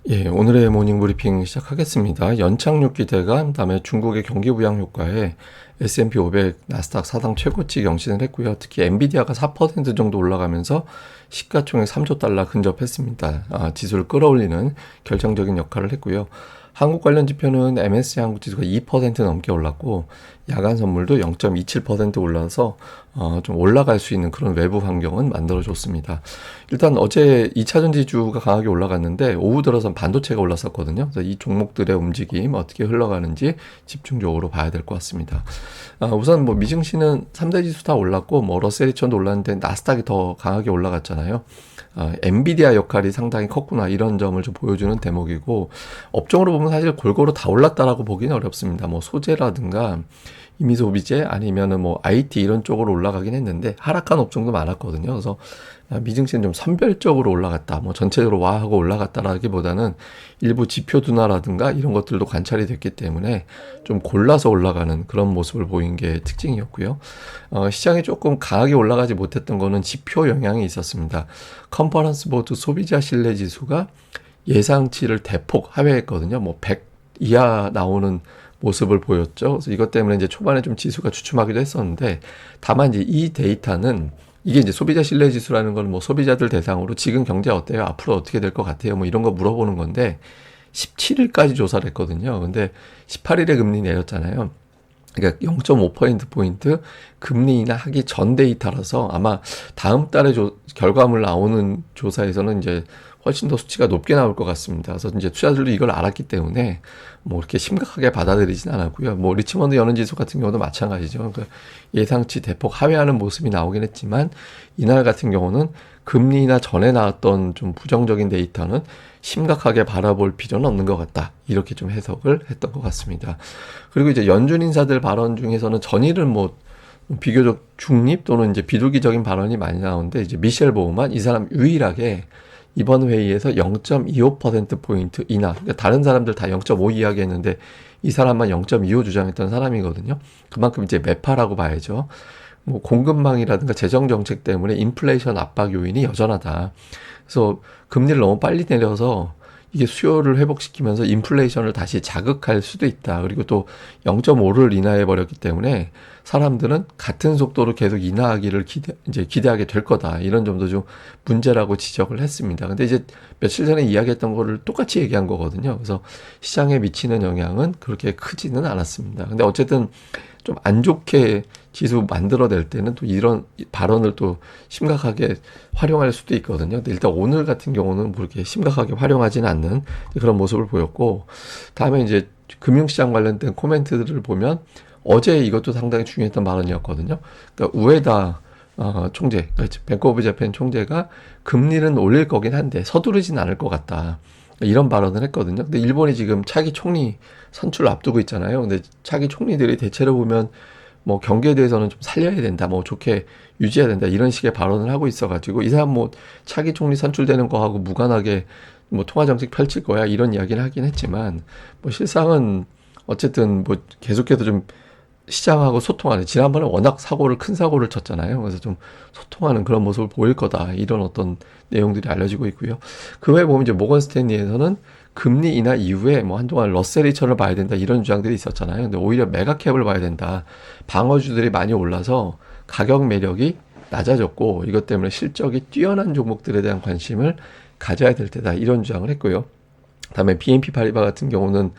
예, 오늘의 모닝 브리핑 시작하겠습니다. 연착륙 기대감, 다음에 중국의 경기 부양 효과에 S&P 500 나스닥 사상 최고치 경신을 했고요. 특히 엔비디아가 4% 정도 올라가면서 시가총액 3조 달러 근접했습니다. 지수를 끌어올리는 결정적인 역할을 했고요. 한국 관련 지표는 MSCI 한국 지수가 2% 넘게 올랐고 야간 선물도 0.27% 올라서 좀 올라갈 수 있는 그런 외부 환경은 만들어줬습니다. 일단 어제 2차전 지주가 강하게 올라갔는데 오후 들어선 반도체가 올랐었거든요. 그래서 이 종목들의 움직임 어떻게 흘러가는지 집중적으로 봐야 될 것 같습니다. 우선 뭐 미증시는 3대 지수 다 올랐고 뭐 러셀 2000도 올랐는데 나스닥이 더 강하게 올라갔잖아요. 엔비디아 역할이 상당히 컸구나 이런 점을 좀 보여주는 대목이고 업종으로 보면 사실 골고루 다 올랐다라고 보기는 어렵습니다. 뭐 소재라든가 이미소비재 아니면은 뭐 IT 이런 쪽으로 올라가긴 했는데 하락한 업종도 많았거든요. 그래서 미증시는 좀 선별적으로 올라갔다. 뭐 전체적으로 와 하고 올라갔다라기보다는 일부 지표 둔화라든가 이런 것들도 관찰이 됐기 때문에 좀 골라서 올라가는 그런 모습을 보인 게 특징이었고요. 시장이 조금 강하게 올라가지 못했던 거는 지표 영향이 있었습니다. 컨퍼런스 보드 소비자 신뢰 지수가 예상치를 대폭 하회했거든요. 뭐 100 이하 나오는 모습을 보였죠. 그래서 이것 때문에 이제 초반에 좀 지수가 주춤하기도 했었는데 다만 이제 이 데이터는 이게 이제 소비자 신뢰 지수라는 건 뭐 소비자들 대상으로 지금 경제 어때요? 앞으로 어떻게 될 것 같아요? 뭐 이런 거 물어보는 건데 17일까지 조사를 했거든요. 근데 18일에 금리 내렸잖아요. 그러니까 0.5%포인트 금리 인하하기 전 데이터라서 아마 다음 달에 결과물 나오는 조사에서는 이제 훨씬 더 수치가 높게 나올 것 같습니다. 그래서 이제 투자자들도 이걸 알았기 때문에 뭐 이렇게 심각하게 받아들이진 않았고요. 뭐 리치먼드 연은지수 같은 경우도 마찬가지죠. 그러니까 예상치 대폭 하회하는 모습이 나오긴 했지만 이날 같은 경우는 금리 인하 전에 나왔던 좀 부정적인 데이터는 심각하게 바라볼 필요는 없는 것 같다. 이렇게 좀 해석을 했던 것 같습니다. 그리고 이제 연준 인사들 발언 중에서는 전일은 뭐 비교적 중립 또는 이제 비둘기적인 발언이 많이 나오는데 이제 미셸 보우만 이 사람 유일하게 이번 회의에서 0.25%포인트 인하. 그러니까 다른 사람들 다 0.5 이야기했는데 이 사람만 0.25 주장했던 사람이거든요. 그만큼 이제 매파라고 봐야죠. 뭐 공급망이라든가 재정 정책 때문에 인플레이션 압박 요인이 여전하다. 그래서 금리를 너무 빨리 내려서 이게 수요를 회복시키면서 인플레이션을 다시 자극할 수도 있다. 그리고 또 0.5를 인하해 버렸기 때문에 사람들은 같은 속도로 계속 인하하기를 기대하게 될 거다. 이런 점도 좀 문제라고 지적을 했습니다. 근데 이제 며칠 전에 이야기했던 거를 똑같이 얘기한 거거든요. 그래서 시장에 미치는 영향은 그렇게 크지는 않았습니다. 근데 어쨌든 좀 안 좋게 지수 만들어낼 때는 또 이런 발언을 또 심각하게 활용할 수도 있거든요. 근데 일단 오늘 같은 경우는 뭐 그렇게 심각하게 활용하지는 않는 그런 모습을 보였고, 다음에 이제 금융시장 관련된 코멘트들을 보면 어제 이것도 상당히 중요했던 발언이었거든요. 그러니까 우에다 총재, 뱅크 오브 재팬 총재가 금리는 올릴 거긴 한데 서두르진 않을 것 같다. 이런 발언을 했거든요. 근데 일본이 지금 차기 총리 선출을 앞두고 있잖아요. 근데 차기 총리들이 대체로 보면 뭐 경기에 대해서는 좀 살려야 된다, 뭐 좋게 유지해야 된다 이런 식의 발언을 하고 있어가지고 이 사람 뭐 차기 총리 선출되는 거하고 무관하게 뭐 통화 정책 펼칠 거야 이런 이야기를 하긴 했지만 뭐 실상은 어쨌든 뭐 계속해서 좀 시장하고 소통하는, 지난번에 워낙 큰 사고를 쳤잖아요. 그래서 좀 소통하는 그런 모습을 보일 거다. 이런 어떤 내용들이 알려지고 있고요. 그 외에 보면 이제 모건 스탠리에서는 금리 인하 이후에 뭐 한동안 러셀 2000을 봐야 된다 이런 주장들이 있었잖아요. 근데 오히려 메가캡을 봐야 된다. 방어주들이 많이 올라서 가격 매력이 낮아졌고 이것 때문에 실적이 뛰어난 종목들에 대한 관심을 가져야 될 때다. 이런 주장을 했고요. 다음에 BNP 파리바 같은 경우는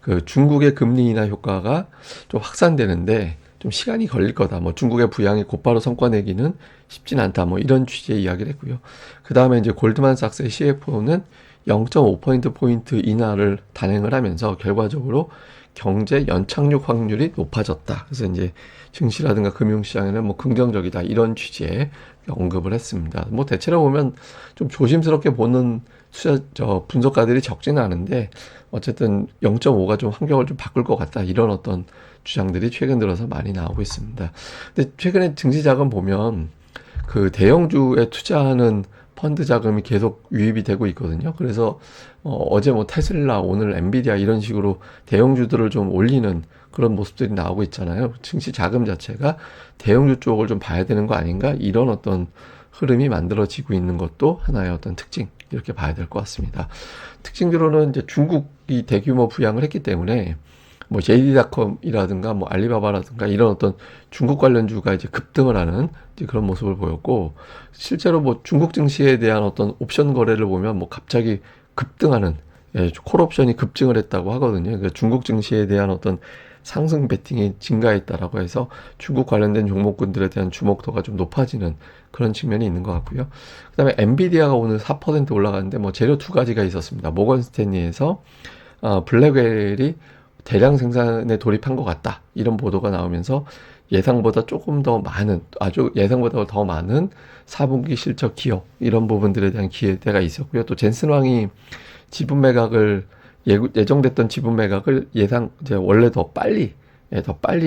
그 중국의 금리 인하 효과가 좀 확산되는데 좀 시간이 걸릴 거다. 뭐 중국의 부양이 곧바로 성과 내기는 쉽진 않다. 뭐 이런 취지의 이야기를 했고요. 그 다음에 이제 골드만삭스의 CFO는 0.5%포인트 인하를 단행을 하면서 결과적으로 경제 연착륙 확률이 높아졌다. 그래서 이제 증시라든가 금융시장에는 뭐 긍정적이다. 이런 취지의 언급을 했습니다. 뭐 대체로 보면 좀 조심스럽게 보는 분석가들이 적지는 않은데 어쨌든 0.5가 좀 환경을 좀 바꿀 것 같다. 이런 어떤 주장들이 최근 들어서 많이 나오고 있습니다. 근데 최근에 증시 자금 보면 그 대형주에 투자하는 펀드 자금이 계속 유입이 되고 있거든요. 그래서 어제 뭐 테슬라, 오늘 엔비디아 이런 식으로 대형주들을 좀 올리는 그런 모습들이 나오고 있잖아요. 증시 자금 자체가 대형주 쪽을 좀 봐야 되는 거 아닌가? 이런 어떤 흐름이 만들어지고 있는 것도 하나의 어떤 특징, 이렇게 봐야 될 것 같습니다. 특징으로는 이제 중국이 대규모 부양을 했기 때문에 뭐 JD.com이라든가 뭐 알리바바라든가 이런 어떤 중국 관련주가 이제 급등을 하는 이제 그런 모습을 보였고, 실제로 뭐 중국 증시에 대한 어떤 옵션 거래를 보면 뭐 갑자기 급등하는, 콜옵션이 급증을 했다고 하거든요. 그러니까 중국 증시에 대한 어떤 상승 베팅이 증가했다라고 해서 중국 관련된 종목군들에 대한 주목도가 좀 높아지는 그런 측면이 있는 것 같고요. 그다음에 엔비디아가 오늘 4% 올라갔는데 뭐 재료 두 가지가 있었습니다. 모건 스탠리에서 블랙웰이 대량 생산에 돌입한 것 같다, 이런 보도가 나오면서 예상보다 조금 더 많은, 아주 예상보다 더 많은 4분기 실적 기여, 이런 부분들에 대한 기대가 있었고요. 또 젠슨왕이 지분 매각을 예정됐던 지분 매각을 이제 원래 더 빨리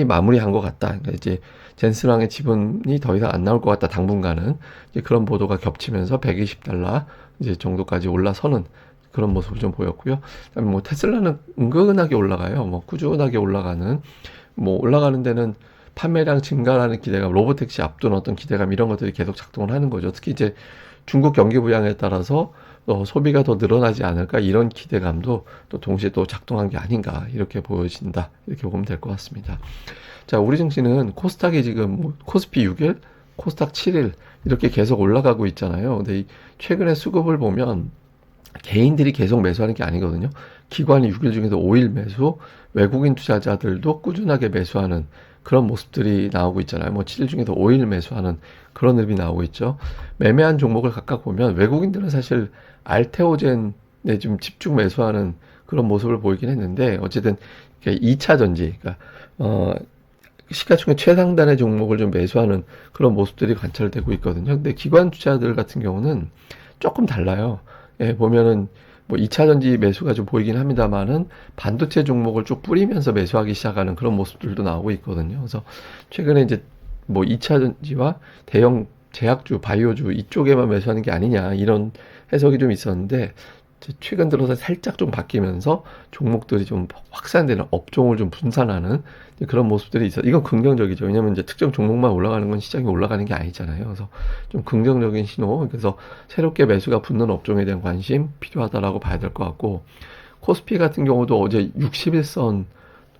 마무리한 것 같다. 그러니까 이제 젠슨왕의 지분이 더 이상 안 나올 것 같다, 당분간은. 이제 그런 보도가 겹치면서 $120 이제 정도까지 올라서는 그런 모습을 좀 보였고요. 그다음에 뭐 테슬라는 은근하게 올라가요. 뭐 꾸준하게 올라가는, 뭐 올라가는 데는 판매량 증가라는 기대감, 로보택시 앞둔 어떤 기대감, 이런 것들이 계속 작동을 하는 거죠. 특히 이제 중국 경기 부양에 따라서 소비가 더 늘어나지 않을까, 이런 기대감도 또 동시에 또 작동한 게 아닌가, 이렇게 보여진다, 이렇게 보면 될 것 같습니다. 자, 우리 증시는 코스닥이 지금 뭐 코스피 6일, 코스닥 7일 이렇게 계속 올라가고 있잖아요. 근데 최근에 수급을 보면 개인들이 계속 매수하는 게 아니거든요. 기관이 6일 중에서 5일 매수, 외국인 투자자들도 꾸준하게 매수하는 그런 모습들이 나오고 있잖아요. 뭐 7일 중에서 5일 매수하는 그런 흐름이 나오고 있죠. 매매한 종목을 각각 보면 외국인들은 사실 알테오젠에 좀 집중 매수하는 그런 모습을 보이긴 했는데, 어쨌든 2차 전지, 그러니까 시가총액 최상단의 종목을 좀 매수하는 그런 모습들이 관찰되고 있거든요. 근데 기관 투자자들 같은 경우는 조금 달라요. 보면은 뭐 2차 전지 매수가 좀 보이긴 합니다만은 반도체 종목을 쭉 뿌리면서 매수하기 시작하는 그런 모습들도 나오고 있거든요. 그래서 최근에 이제 뭐 2차 전지와 대형 제약주, 바이오주 이쪽에만 매수하는 게 아니냐, 이런 해석이 좀 있었는데, 최근 들어서 살짝 좀 바뀌면서 종목들이 좀 확산되는, 업종을 좀 분산하는 그런 모습들이 있어. 이건 긍정적이죠. 왜냐면 이제 특정 종목만 올라가는 건 시장이 올라가는 게 아니잖아요. 그래서 좀 긍정적인 신호. 그래서 새롭게 매수가 붙는 업종에 대한 관심 필요하다라고 봐야 될 것 같고, 코스피 같은 경우도 어제 61선,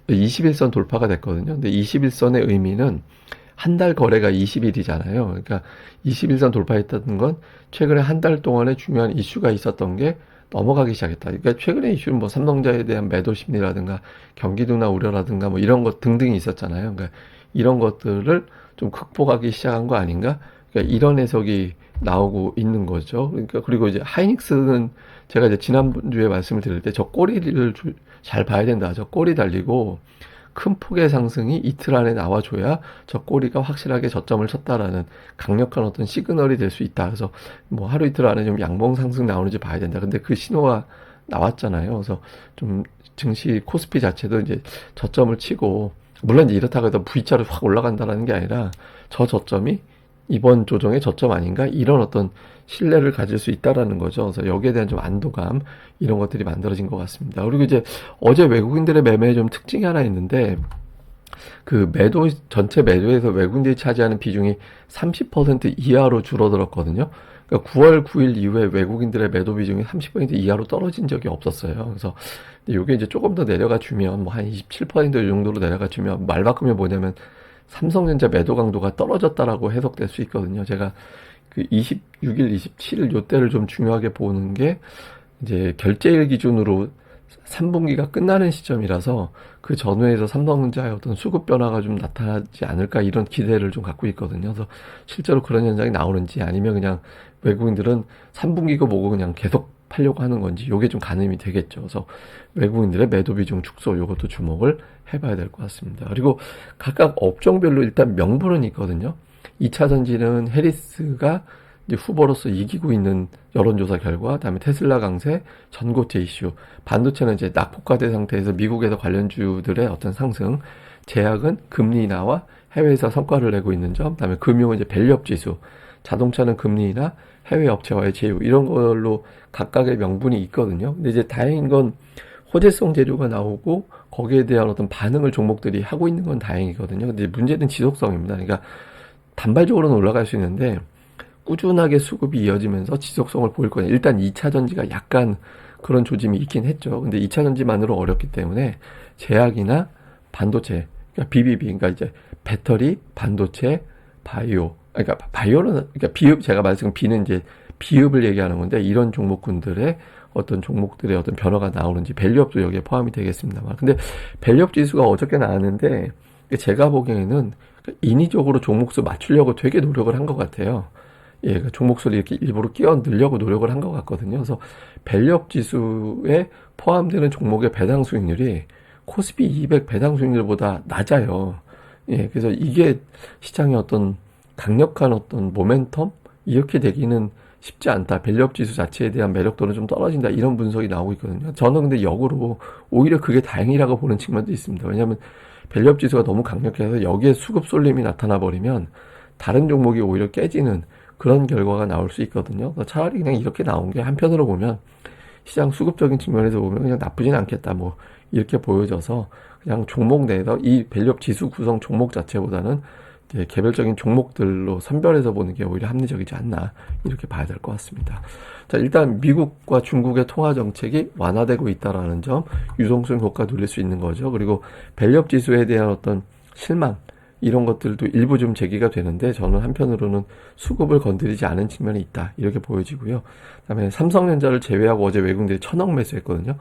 21선 돌파가 됐거든요. 근데 21선의 의미는 한 달 거래가 20일이잖아요. 그러니까 21선 돌파했다는 건 최근에 한 달 동안에 중요한 이슈가 있었던 게 넘어가기 시작했다. 그러니까 최근에 이슈는 뭐 삼성전자에 대한 매도 심리라든가 경기 둔화 우려라든가 뭐 이런 것 등등이 있었잖아요. 그러니까 이런 것들을 좀 극복하기 시작한 거 아닌가? 그러니까 이런 해석이 나오고 있는 거죠. 그러니까 그리고 이제 하이닉스는 제가 이제 지난주에 말씀을 드릴 때 저 꼬리를 잘 봐야 된다. 저 꼬리 달리고 큰 폭의 상승이 이틀 안에 나와줘야 저 꼬리가 확실하게 저점을 쳤다라는 강력한 어떤 시그널이 될 수 있다. 그래서 뭐 하루 이틀 안에 좀 양봉 상승 나오는지 봐야 된다. 근데 그 신호가 나왔잖아요. 그래서 좀 증시 코스피 자체도 이제 저점을 치고, 물론 이제 이렇다고 해서 V자로 확 올라간다라는 게 아니라 저 저점이 이번 조정의 저점 아닌가, 이런 어떤 신뢰를 가질 수 있다라는 거죠. 그래서 여기에 대한 좀 안도감, 이런 것들이 만들어진 것 같습니다. 그리고 이제 어제 외국인들의 매매에 좀 특징이 하나 있는데, 그 전체 매도에서 외국인들이 차지하는 비중이 30% 이하로 줄어들었거든요. 그러니까 9월 9일 이후에 외국인들의 매도 비중이 30% 이하로 떨어진 적이 없었어요. 그래서 이게 이제 조금 더 내려가 주면 뭐 한 27% 정도로 내려가 주면, 말 바꾸면 뭐냐면 삼성전자 매도 강도가 떨어졌다라고 해석될 수 있거든요. 제가 그 26일, 27일 요때를 좀 중요하게 보는 게, 이제 결제일 기준으로 3분기가 끝나는 시점이라서 그 전후에서 삼성전자의 어떤 수급 변화가 좀 나타나지 않을까, 이런 기대를 좀 갖고 있거든요. 그래서 실제로 그런 현상이 나오는지, 아니면 그냥 외국인들은 3분기고 뭐고 그냥 계속 팔려고 하는 건지, 요게 좀 가늠이 되겠죠. 그래서 외국인들의 매도 비중 축소, 요것도 주목을 해봐야 될 것 같습니다. 그리고 각각 업종별로 일단 명분은 있거든요. 2차 전지는 해리스가 이제 후보로서 이기고 있는 여론조사 결과, 다음에 테슬라 강세, 전고체 이슈, 반도체는 이제 낙폭과대 상태에서 미국에서 관련주들의 어떤 상승, 제약은 금리 인하와 해외에서 성과를 내고 있는 점, 다음에 금융은 이제 밸류업 지수, 자동차는 금리 인하, 해외 업체와의 제휴, 이런 걸로 각각의 명분이 있거든요. 근데 이제 다행인 건 호재성 재료가 나오고 거기에 대한 어떤 반응을 종목들이 하고 있는 건 다행이거든요. 근데 문제는 지속성입니다. 그러니까 단발적으로는 올라갈 수 있는데 꾸준하게 수급이 이어지면서 지속성을 보일 거냐. 일단 2차 전지가 약간 그런 조짐이 있긴 했죠. 근데 2차 전지만으로 어렵기 때문에 제약이나 반도체, 그러니까 BBB, 그러니까 이제 배터리, 반도체, 바이오, 그러니까 바이오는, 그러니까 비읍, 제가 말씀 B는 이제 비읍을 얘기하는 건데, 이런 종목군들의 어떤 종목들의 어떤 변화가 나오는지, 밸류업도 여기에 포함이 되겠습니다만. 근데 밸류업 지수가 어저께 나왔는데, 제가 보기에는 인위적으로 종목수 맞추려고 되게 노력을 한 것 같아요. 예, 그 종목수를 이렇게 일부러 끼워 넣으려고 노력을 한 것 같거든요. 그래서 밸류업 지수에 포함되는 종목의 배당 수익률이 코스피 200 배당 수익률보다 낮아요. 예, 그래서 이게 시장의 어떤 강력한 어떤 모멘텀? 이렇게 되기는 쉽지 않다. 밸류업 지수 자체에 대한 매력도는 좀 떨어진다. 이런 분석이 나오고 있거든요. 저는 근데 역으로 오히려 그게 다행이라고 보는 측면도 있습니다. 왜냐하면 밸류업 지수가 너무 강력해서 여기에 수급 쏠림이 나타나 버리면 다른 종목이 오히려 깨지는 그런 결과가 나올 수 있거든요. 차라리 그냥 이렇게 나온 게 한편으로 보면 시장 수급적인 측면에서 보면 그냥 나쁘진 않겠다. 뭐 이렇게 보여져서 그냥 종목 내에서 이 밸류업 지수 구성 종목 자체보다는 이제 개별적인 종목들로 선별해서 보는 게 오히려 합리적이지 않나 이렇게 봐야 될 것 같습니다. 자, 일단 미국과 중국의 통화 정책이 완화되고 있다라는 점, 유동성 효과 돌릴 수 있는 거죠. 그리고 밸류업 지수에 대한 어떤 실망 이런 것들도 일부 좀 제기가 되는데 저는 한편으로는 수급을 건드리지 않은 측면이 있다 이렇게 보여지고요. 그다음에 삼성전자를 제외하고 어제 외국인들이 1,000억 매수했거든요.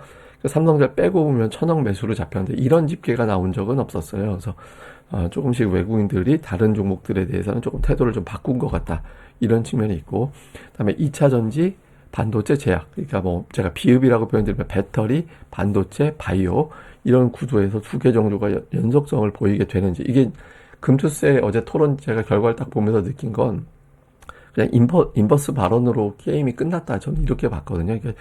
삼성전자 빼고 보면 1,000억 매수로 잡혔는데 이런 집계가 나온 적은 없었어요. 그래서 조금씩 외국인들이 다른 종목들에 대해서는 조금 태도를 좀 바꾼 것 같다 이런 측면이 있고, 그다음에 2차 전지, 반도체, 제약, 그러니까 뭐 제가 비읍이라고 표현드리면 배터리, 반도체, 바이오 이런 구조에서 두 개 정도가 연속성을 보이게 되는지, 이게 금투세 어제 토론 제가 결과를 딱 보면서 느낀 건 그냥 인버스 발언으로 게임이 끝났다 저는 이렇게 봤거든요. 이게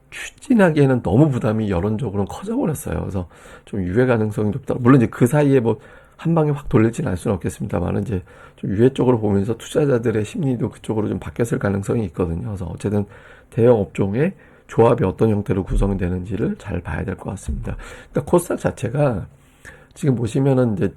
추진하기에는 너무 부담이 여론적으로는 커져버렸어요. 그래서 좀 유해 가능성이 높다. 물론 이제 그 사이에 뭐 한 방에 확 돌리지는 않을 수는 없겠습니다만 이제 좀 유해 쪽으로 보면서 투자자들의 심리도 그쪽으로 좀 바뀌었을 가능성이 있거든요. 그래서 어쨌든 대형 업종의 조합이 어떤 형태로 구성이 되는지를 잘 봐야 될 것 같습니다. 그러니까 코스닥 자체가 지금 보시면은 이제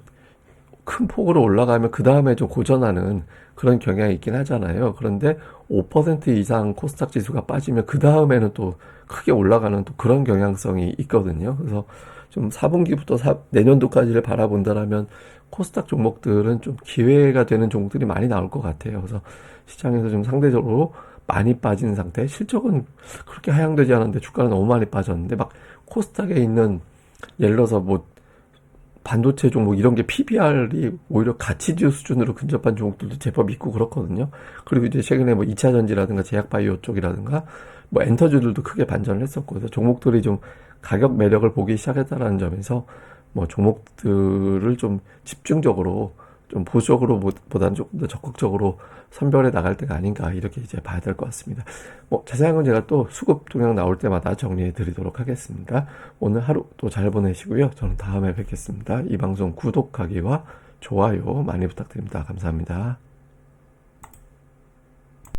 큰 폭으로 올라가면 그 다음에 좀 고전하는 그런 경향이 있긴 하잖아요. 그런데 5% 이상 코스닥 지수가 빠지면 그 다음에는 또 크게 올라가는 또 그런 경향성이 있거든요. 그래서 좀 4분기부터 내년도까지를 바라본다라면 코스닥 종목들은 좀 기회가 되는 종목들이 많이 나올 것 같아요. 그래서 시장에서 좀 상대적으로 많이 빠진 상태, 실적은 그렇게 하향되지 않았는데 주가는 너무 많이 빠졌는데 막 코스닥에 있는 예를 들어서 뭐 반도체 종목 이런 게 PBR이 오히려 가치지수 수준으로 근접한 종목들도 제법 있고 그렇거든요. 그리고 이제 최근에 뭐 2차 전지라든가 제약바이오 쪽이라든가 뭐 엔터주들도 크게 반전을 했었고, 그래서 종목들이 좀 가격 매력을 보기 시작했다라는 점에서 뭐 종목들을 좀 집중적으로 좀 보수적으로 보다는 조금 더 적극적으로 선별해 나갈 때가 아닌가 이렇게 이제 봐야 될 것 같습니다. 뭐 자세한 건 제가 또 수급 동향 나올 때마다 정리해 드리도록 하겠습니다. 오늘 하루 또 잘 보내시고요. 저는 다음에 뵙겠습니다. 이 방송 구독하기와 좋아요 많이 부탁드립니다. 감사합니다.